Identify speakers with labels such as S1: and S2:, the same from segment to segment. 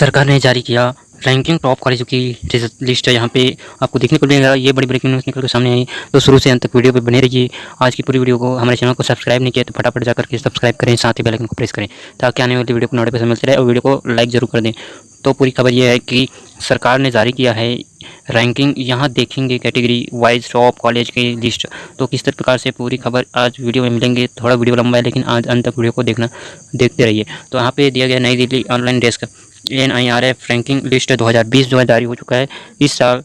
S1: सरकार ने जारी किया रैंकिंग टॉप कॉलेजों की लिस्ट है। यहाँ पे आपको देखने को मिलेगा। ये बड़ी ब्रेकिंग न्यूज़ निकल के सामने आई, तो शुरू से अंत तक वीडियो पे बने रहिए। आज की पूरी वीडियो को हमारे चैनल को सब्सक्राइब नहीं किया तो फटाफट जाकर के सब्सक्राइब करें, साथ ही बेल आइकन को प्रेस करें ताकि आने वाली वीडियो को नोटिफिकेशन मिलती रहे और वीडियो को लाइक जरूर कर दें। तो पूरी खबर ये है कि सरकार ने जारी किया है रैंकिंग। यहाँ देखेंगे कैटेगरी वाइज टॉप कॉलेज की लिस्ट। तो किस प्रकार से पूरी खबर आज वीडियो में मिलेंगे। थोड़ा वीडियो लंबा है लेकिन आज अंत तक वीडियो को देखते रहिए। तो यहाँ पे दिया गया नई Delhi online desk NIRF ranking list 2020 जो है जारी हो चुका है। इस साल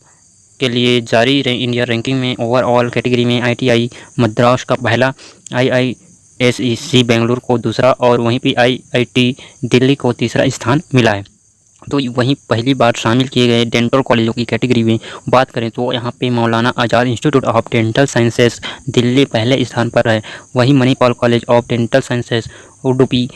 S1: के लिए जारी इंडिया रैंकिंग में ओवरऑल कैटेगरी में ITI मद्रास का पहला, IISEC बेंगलुरु को दूसरा और वहीं पे IIT दिल्ली को तीसरा स्थान मिला है। तो वहीं पहली बार शामिल किए गए डेंटल कॉलेजों की कैटेगरी में बात करें तो यहाँ पे Maulana Azad institute of dental sciences Delhi पहले स्थान पर है। वहीं Manipal college of dental sciences Udupi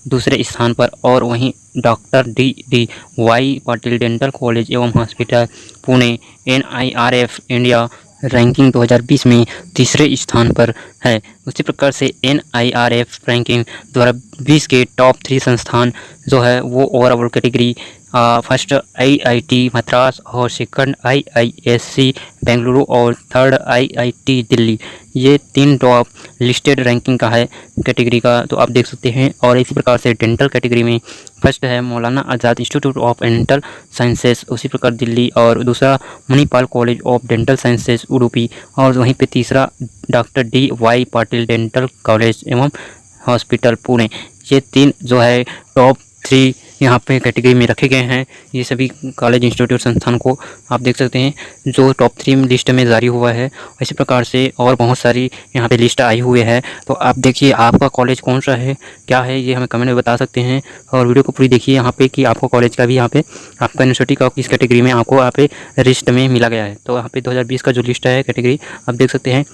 S1: दूसरे स्थान पर और वहीं doctor DDY Patil dental college एवं hospital Pune NIRF India ranking 2020 में तीसरे स्थान पर है। उसी प्रकार से NIRF रैंकिंग 2020 के टॉप 3 संस्थान जो है वो overall category first IIT Madras और सेकंड IISc बेंगलुरु और थर्ड IIT दिल्ली, ये 3 टॉप लिस्टेड रैंकिंग का है कैटेगरी का, तो आप देख सकते हैं। और इसी प्रकार से डेंटल कैटेगरी में फर्स्ट है मौलाना Azad institute of dental sciences उसी प्रकार दिल्ली और दूसरा Manipal college of dental sciences Udupi और वहीं पे तीसरा doctor DY Patil dental college एवं हॉस्पिटल पुणे। ये 3 जो है टॉप 3 यहाँ पे कैटेगरी में रखे गए हैं। ये सभी कॉलेज इंस्टीट्यूट संस्थान को आप देख सकते हैं जो टॉप 3 लिस्ट में जारी हुआ है। इसी प्रकार से और बहुत सारी यहाँ पे लिस्ट आई हुई है। तो आप देखिए आपका कॉलेज कौन सा है, क्या है, ये हमें कमेंट में बता सकते हैं। और वीडियो को पूरी देखिए यहाँ पे कि आपको कॉलेज का भी यहाँ पे आपका यूनिवर्सिटी का किस कैटेगरी में आपको यहाँ पे लिस्ट में मिला गया है। तो यहाँ पे 2020 का जो लिस्ट है कैटेगरी आप देख सकते हैं।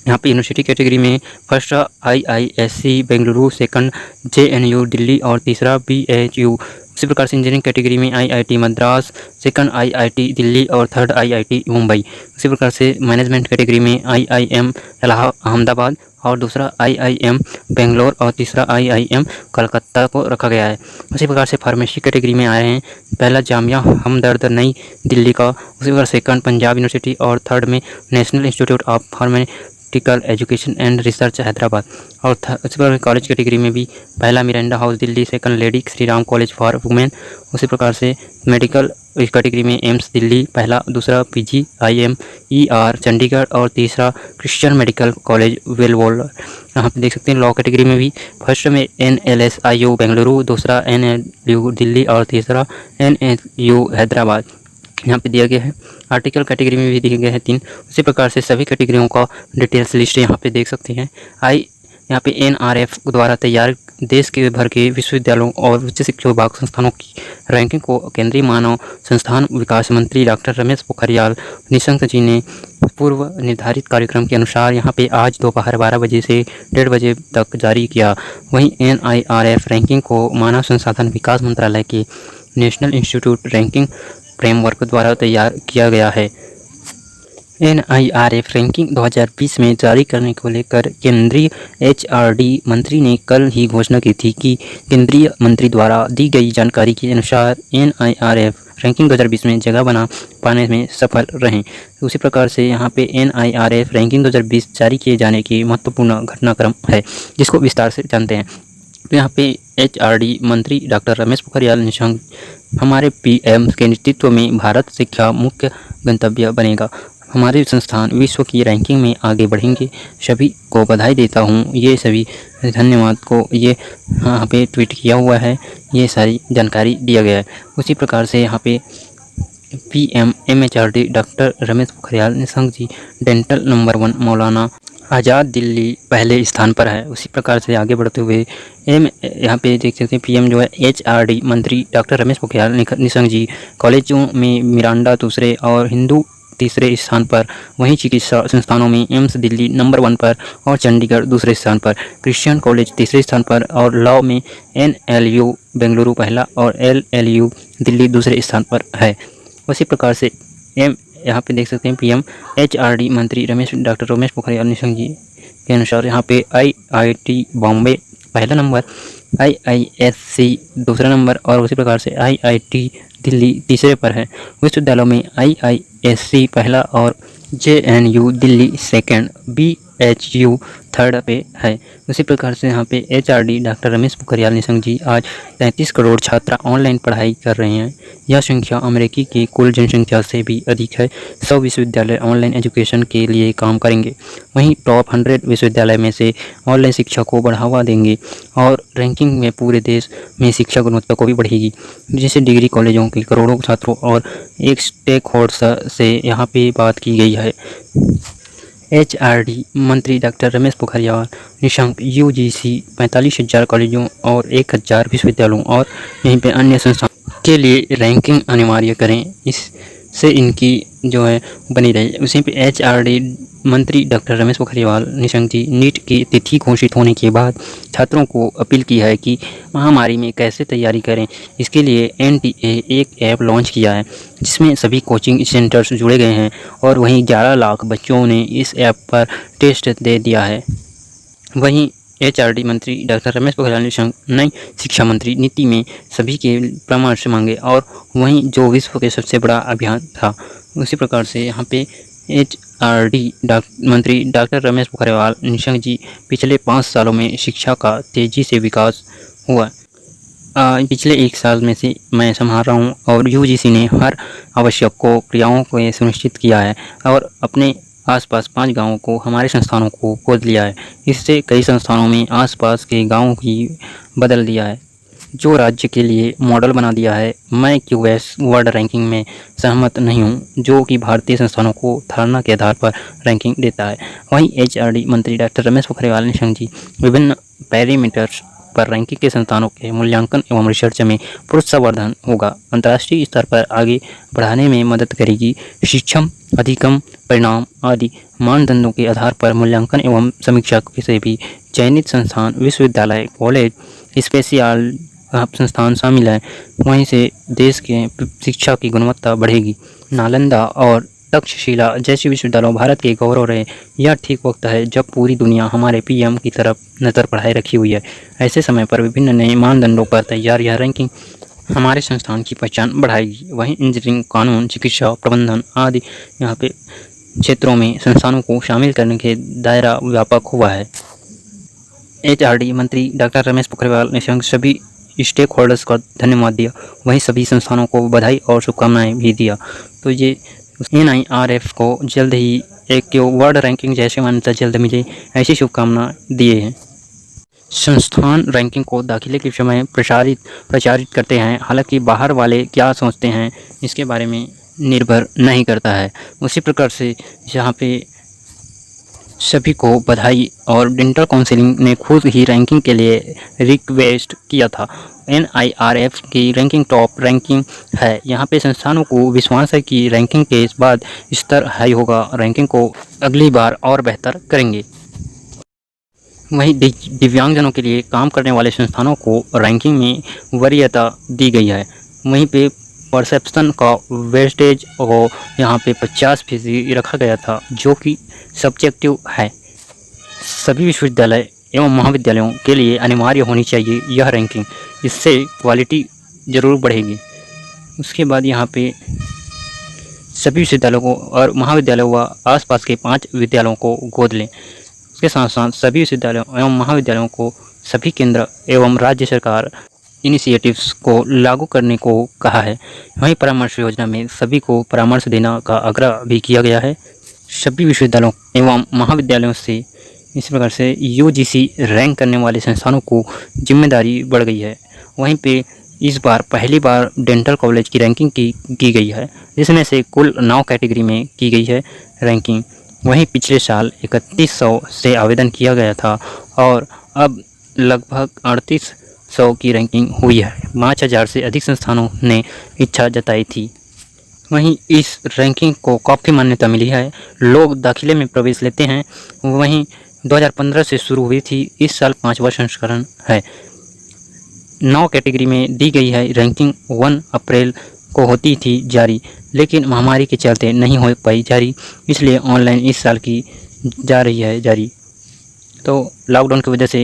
S1: यहाँ पे यूनिवर्सिटी कैटेगरी में first IISc Bengaluru, second JNU Delhi और तीसरा BHU। उसी प्रकार से इंजीनियरिंग कैटेगरी में IIT Madras, second IIT Delhi और थर्ड IIT मुंबई। उसी प्रकार से मैनेजमेंट कैटेगरी में IIM अहमदाबाद और दूसरा IIM बेंगलोर और तीसरा IIM कलकत्ता को रखा गया है। उसी प्रकार से फार्मेसी कैटेगरी में आए हैं पहला जामिया हमदर्द नई दिल्ली का, उसी प्रकार सेकंड पंजाब यूनिवर्सिटी और थर्ड में national institute of pharmaceutical education and research Hyderabad. और उसी प्रकार कॉलेज कैटेगरी में भी पहला Miranda house Delhi, second lady Shri Ram college for women. उसी प्रकार से मेडिकल इस कैटेगरी में एम्स दिल्ली पहला, दूसरा PGIM ER चंडीगढ़ और तीसरा क्रिश्चियन मेडिकल कॉलेज वेलवोलर। यहाँ पे देख सकते हैं लॉ कैटेगरी में भी फर्स्ट में NLSIU बेंगलुरु, दूसरा NLU दिल्ली और तीसरा NLU हैदराबाद। यहाँ पे दिया गया है। आर्टिकल कैटेगरी में भी दिए गए हैं 3। उसी प्रकार से सभी कैटेगरियों का डिटेल्स लिस्ट यहाँ पे देख सकते हैं। यहाँ पे NRF द्वारा तैयार देश के भर के विश्वविद्यालयों और उच्च शिक्षा विभाग संस्थानों की रैंकिंग को केंद्रीय मानव संस्थान विकास मंत्री डॉक्टर रमेश पोखरियाल निशंक जी ने पूर्व निर्धारित कार्यक्रम के अनुसार यहाँ पे आज दोपहर 12 बजे से 1:30 बजे तक जारी किया। वहीं NIRF रैंकिंग को मानव संसाधन विकास मंत्रालय के नेशनल इंस्टीट्यूट रैंकिंग फ्रेमवर्क द्वारा तैयार किया गया है। NIRF रैंकिंग 2020 में जारी करने को लेकर केंद्रीय HRD मंत्री ने कल ही घोषणा की थी कि केंद्रीय मंत्री द्वारा दी गई जानकारी के अनुसार NIRF रैंकिंग 2020 में जगह बना पाने में सफल रहें। उसी प्रकार से यहाँ पे NIRF रैंकिंग 2020 जारी किए जाने की महत्वपूर्ण घटनाक्रम है जिसको विस्तार से जानते हैं। तो यहाँ पे HRD मंत्री डॉक्टर रमेश पोखरियाल निशंक हमारे PM के नेतृत्व में भारत शिक्षा मुख्य गंतव्य बनेगा। हमारे संस्थान विश्व की रैंकिंग में आगे बढ़ेंगे। सभी को बधाई देता हूँ। ये सभी धन्यवाद को ये यहाँ पे ट्वीट किया हुआ है। ये सारी जानकारी दिया गया है। उसी प्रकार से यहाँ पे PM MHRD doctor Ramesh Pokhriyal Nishank ji dental number 1 Maulana आज़ाद दिल्ली पहले स्थान पर है। उसी प्रकार से आगे बढ़ते हुए यहाँ पे देख सकते हैं PM जो है HRD मंत्री डॉक्टर रमेश पोखरियाल निशंक जी कॉलेजों में मिरांडा दूसरे और हिंदू तीसरे स्थान पर, वहीं चिकित्सा संस्थानों में एम्स दिल्ली नंबर 1 पर और चंडीगढ़ दूसरे स्थान पर, क्रिश्चियन कॉलेज तीसरे स्थान पर और लॉ में NLU बेंगलुरु पहला और LLU दिल्ली दूसरे स्थान पर है। उसी प्रकार से यहाँ पे देख सकते हैं PM HRD मंत्री डॉक्टर रमेश पोखरियाल निशंक जी के अनुसार यहाँ पे IIT बॉम्बे पहला नंबर, IISc दूसरा नंबर और उसी प्रकार से IIT दिल्ली तीसरे पर है। विश्वविद्यालयों में IISc पहला और JNU Delhi second, BHU third पे है। उसी प्रकार से यहाँ पे HRD डॉक्टर रमेश पोखरियाल निशंक जी आज 33 करोड़ छात्र ऑनलाइन पढ़ाई कर रहे हैं। यह संख्या अमेरिकी की कुल जनसंख्या से भी अधिक है। 100 विश्वविद्यालय ऑनलाइन एजुकेशन के लिए काम करेंगे। वहीं टॉप 100 विश्वविद्यालय में से ऑनलाइन शिक्षा को बढ़ावा देंगे और रैंकिंग में पूरे देश में शिक्षा गुणवत्ता को भी बढ़ेगी, जिससे डिग्री कॉलेजों के करोड़ों छात्रों और एक स्टेक होल्डर से यहाँ पे बात की गई है। HRD मंत्री डॉक्टर रमेश पोखरियाल निशंक UGC 45,000 कॉलेजों और 1,000 विश्वविद्यालयों और यहीं पे अन्य संस्थानों के लिए रैंकिंग अनिवार्य करें, इससे इनकी जो है बनी रहे। उसी पे HRD मंत्री डॉक्टर रमेश पोखरियाल निशंक जी नीट की तिथि घोषित होने के बाद छात्रों को अपील की है कि महामारी में कैसे तैयारी करें। इसके लिए NTA एक ऐप लॉन्च किया है जिसमें सभी कोचिंग सेंटर्स जुड़े गए हैं और वहीं 11 लाख बच्चों ने इस ऐप पर टेस्ट दे दिया है। वहीं HRD मंत्री डॉक्टर रमेश पोखरियाल निशंक नई शिक्षा मंत्री नीति में सभी के परामर्श मांगे और वहीं जो विश्व के सबसे बड़ा अभियान था, उसी प्रकार से यहाँ पे HRD मंत्री डॉक्टर रमेश पोखरियाल निशंक जी पिछले 5 सालों में शिक्षा का तेज़ी से विकास हुआ। पिछले 1 साल में से मैं संभाल रहा हूँ और UGC ने हर आवश्यक को क्रियाओं को सुनिश्चित किया है और अपने आसपास 5 गांवों को हमारे संस्थानों को गोद लिया है। इससे कई संस्थानों में आसपास के गांवों की बदल दिया है, जो राज्य के लिए मॉडल बना दिया है। मैं QS वर्ल्ड रैंकिंग में सहमत नहीं हूं, जो कि भारतीय संस्थानों को धारणा के आधार पर रैंकिंग देता है। वहीं HRD मंत्री डॉक्टर रमेश पोखरियाल निशंक जी विभिन्न पैरामीटर्स पर रैंकिंग के संस्थानों के मूल्यांकन एवं रिसर्च में प्रोत्साहन होगा, अंतर्राष्ट्रीय स्तर पर आगे बढ़ाने में मदद करेगी। शिक्षम अधिगम परिणाम आदि मानदंडों के आधार पर मूल्यांकन एवं समीक्षा से भी चयनित संस्थान, विश्वविद्यालय, कॉलेज, स्पेशल संस्थान शामिल हैं। वहीं से देश के शिक्षा की गुणवत्ता बढ़ेगी। नालंदा और तक्षशिला जैसे विश्वविद्यालय भारत के गौरव रहे। यह ठीक वक्त है जब पूरी दुनिया हमारे PM की तरफ नज़र बढ़ाए रखी हुई है। ऐसे समय पर विभिन्न नए मानदंडों पर तैयार यह रैंकिंग हमारे संस्थान की पहचान बढ़ाएगी। वहीं इंजीनियरिंग, कानून, चिकित्सा, प्रबंधन आदि यहाँ पे क्षेत्रों में संस्थानों को शामिल करने के दायरा व्यापक हुआ है। HRD मंत्री डॉक्टर रमेश पोखरियाल निशंक सभी स्टेक होल्डर्स का धन्यवाद दिया, वहीं सभी संस्थानों को बधाई और शुभकामनाएं भी दिया। तो ये NIRF को जल्द ही एक वर्ल्ड रैंकिंग जैसे मान्यता जल्द मिले, ऐसी शुभकामना दिए हैं। संस्थान रैंकिंग को दाखिले के समय प्रचारित करते हैं, हालांकि बाहर वाले क्या सोचते हैं इसके बारे में निर्भर नहीं करता है। उसी प्रकार से यहाँ पे सभी को बधाई और डेंटल काउंसिलिंग ने खुद ही रैंकिंग के लिए रिक्वेस्ट किया था। NIRF की रैंकिंग टॉप रैंकिंग है। यहाँ पे संस्थानों को विश्वास है कि रैंकिंग के बाद स्तर हाई होगा, रैंकिंग को अगली बार और बेहतर करेंगे। वहीं दिव्यांगजनों के लिए काम करने वाले संस्थानों को रैंकिंग में वरीयता दी गई है। वहीं पे परसेप्शन का वेस्टेज को यहाँ पे 50% रखा गया था, जो कि सब्जेक्टिव है। सभी विश्वविद्यालय एवं महाविद्यालयों के लिए अनिवार्य होनी चाहिए यह रैंकिंग, इससे क्वालिटी ज़रूर बढ़ेगी। उसके बाद यहाँ पे सभी विश्वविद्यालयों को और महाविद्यालयों व आसपास के 5 विद्यालयों को गोद लें। उसके साथ साथ सभी विश्वविद्यालयों एवं महाविद्यालयों को सभी केंद्र एवं राज्य सरकार इनिशिएटिव्स को लागू करने को कहा है। वहीं परामर्श योजना में सभी को परामर्श देने का आग्रह भी किया गया है। सभी विश्वविद्यालयों एवं महाविद्यालयों से इस प्रकार से UGC रैंक करने वाले संस्थानों को जिम्मेदारी बढ़ गई है। वहीं पे इस बार पहली बार डेंटल कॉलेज की रैंकिंग की गई है, जिसमें से कुल 9 कैटेगरी में की गई है रैंकिंग। वहीं पिछले साल 3100 से आवेदन किया गया था और अब लगभग 3800 की रैंकिंग हुई है। 5000 से अधिक संस्थानों ने इच्छा जताई थी। वहीं इस रैंकिंग को काफ़ी मान्यता मिली है, लोग दाखिले में प्रवेश लेते हैं। वहीं 2015 से शुरू हुई थी, इस साल 5वां संस्करण है। 9 कैटेगरी में दी गई है रैंकिंग। 1 अप्रैल को होती थी जारी, लेकिन महामारी के चलते नहीं हो पाई जारी, इसलिए ऑनलाइन इस साल की जा रही है जारी। तो लॉकडाउन की वजह से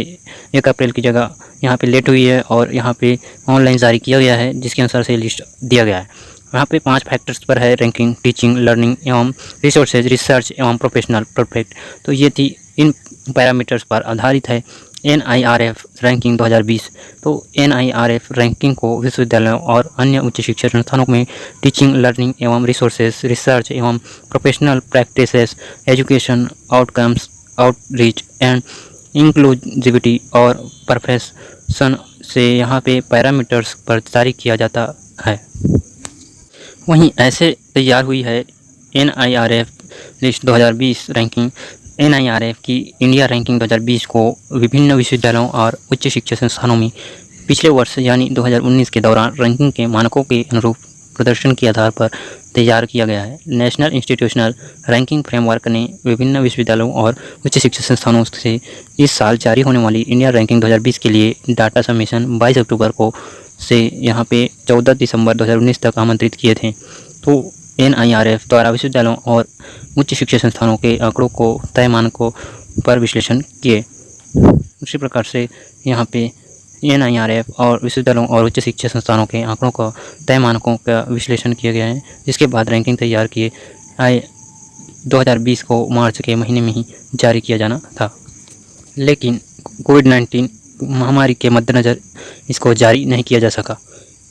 S1: 1 अप्रैल की जगह यहाँ पे लेट हुई है और यहाँ पे ऑनलाइन जारी किया गया है, जिसके अनुसार से लिस्ट दिया गया है। यहाँ पे 5 फैक्टर्स पर है रैंकिंग, टीचिंग, लर्निंग एवं रिसोर्सेज, रिसर्च एवं प्रोफेशनल परफेक्ट। तो ये थी इन पैरामीटर्स पर आधारित है NIRF रैंकिंग 2020। तो NIRF रैंकिंग को विश्वविद्यालयों और अन्य उच्च शिक्षा संस्थानों में टीचिंग, लर्निंग एवं रिसोर्सेज, रिसर्च एवं professional practices, education outcomes, outreach and inclusivity और प्रोफेशन से यहाँ पे पैरामीटर्स पर जारी किया जाता है। वहीं ऐसे तैयार हुई है NIRF लिस्ट 2020 रैंकिंग। NIRF की इंडिया रैंकिंग 2020 को विभिन्न विश्वविद्यालयों और उच्च शिक्षा संस्थानों में पिछले वर्ष यानी 2019 के दौरान रैंकिंग के मानकों के अनुरूप प्रदर्शन के आधार पर तैयार किया गया है। नेशनल इंस्टीट्यूशनल रैंकिंग फ्रेमवर्क ने विभिन्न विश्वविद्यालयों और उच्च शिक्षा संस्थानों से इस साल जारी होने वाली इंडिया रैंकिंग 2020 के लिए डाटा सबमिशन 22 अक्टूबर को से यहाँ पे 14 दिसंबर 2019 तक आमंत्रित किए थे। तो NIRF द्वारा विश्वविद्यालयों और उच्च शिक्षा संस्थानों के आंकड़ों को तय मानकों पर विश्लेषण किए। उसी प्रकार से यहाँ पे NIRF और विश्वविद्यालयों और उच्च शिक्षा संस्थानों के आंकड़ों का तय मानकों का विश्लेषण किया गया है, जिसके बाद रैंकिंग तैयार किए 2020 को मार्च के महीने में ही जारी किया जाना था, लेकिन कोविड-19 महामारी के मद्देनज़र इसको जारी नहीं किया जा सका।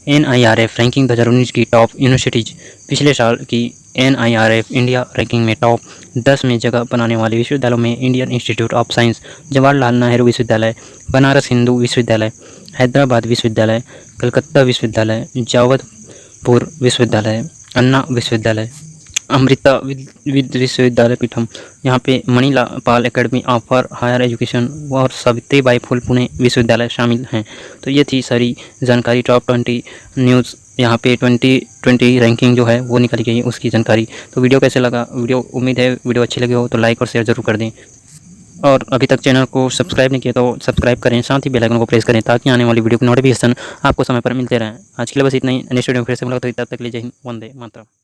S1: NIRF रैंकिंग 2019 की टॉप यूनिवर्सिटीज़। पिछले साल की NIRF इंडिया रैंकिंग में टॉप 10 में जगह बनाने वाले विश्वविद्यालयों में Indian institute of science, Jawaharlal Nehru विश्वविद्यालय, बनारस हिंदू विश्वविद्यालय, हैदराबाद विश्वविद्यालय, कलकत्ता विश्वविद्यालय, जादवपुर विश्वविद्यालय, अन्ना विश्वविद्यालय, अमृता विश्वविद्यालय पीठम, यहाँ पे Manipal academy of higher education और सावित्रीबाई फुले पुणे विश्वविद्यालय शामिल हैं। तो ये थी सारी जानकारी टॉप 20 न्यूज़, यहाँ पे 2020 रैंकिंग जो है वो निकली गई, उसकी जानकारी। तो वीडियो कैसे लगा? उम्मीद है वीडियो अच्छी लगी हो तो लाइक और शेयर जरूर कर दें, और अभी तक चैनल को सब्सक्राइब नहीं किया तो सब्सक्राइब करें, साथ ही बेल आइकन को प्रेस करें ताकि आने वाली वीडियो की नोटिफिकेशन आपको समय पर मिलते रहें। आज के लिए बस इतना ही। नेक्स्ट वीडियो में फिर से मुलाकात होगी, तब तक के लिए जय हिंद, वंदे मातरम।